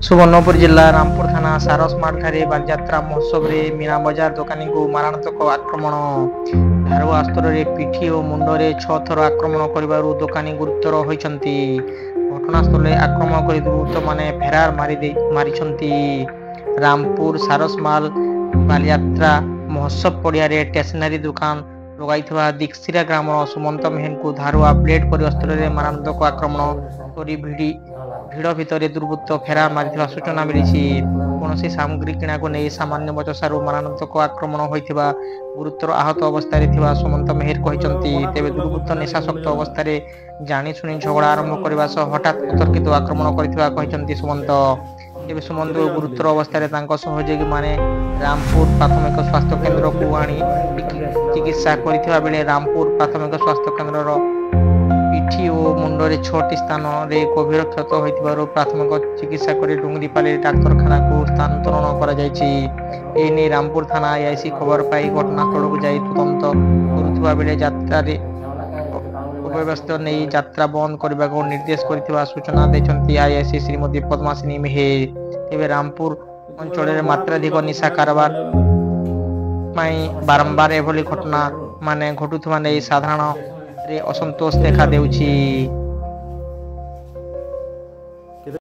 सुवर्णपुर जिला रामपुर थाना सारसमाठ ठारे बालଯାତ୍ରା महोत्सव मीना बजार दोकानी को मारात्मक आक्रमण धारुआ अस्त्र पिठी और मुंडरे 6 थर आक्रमण कर दोकानी गुरुतर होती घटनास्थल आक्रमण कर दुर्वृत्त माने फेरार मारी रामपुर सारसमाल बालଯାତ୍ରା महोत्सव पड़िया स्टेशनरी दुकान लगाई दीक्षिरा ग्राम सुमंत मेहन को धारुआ ब्लेड पर अस्त्र मारात्मक आक्रमण कर भिड़ भितर दुर्वृत्त फेरार मारी सूचना मिली कौन सामग्री किणा को नहीं सामान्य बचसारू मारात्मक आक्रमण होता गुरुतर आहत अवस्था सुमंत मेहर कहते तेज दुर्वृत्त निशाशक्त अवस्था जाशुणी झगड़ा आरंभ करने हठात अतर्कित आक्रमण कर सुमंत तेज सुमंत गुरुतर अवस्था सहयोगी माने रामपुर प्राथमिक स्वास्थ्य केन्द्र को आनी चिकित्सा करथिबा बेले रामपुर प्राथमिक स्वास्थ्य केन्द्र पिठी और मुंडरे 6टी स्थान में गभीर क्षत हो प्राथमिक चिकित्सा कर डुंगरीपाली डाक्तरखाना को स्थानांतरण कर रामपुर थाना आईआईसी खबर पाई घटनास्थल को जाई तदंत करुवा बेले अव्यवस्था नहीं यात्रा बंद करने को निर्देश कर सूचना देते आईआईसी श्रीमती पद्मासिनी मेहर तेज रामपुर अंचल मात्राधिक निशा कारबार बारंबार एभली घटना माने घटुवा नहीं साधारण असंतोष देखा देउछि।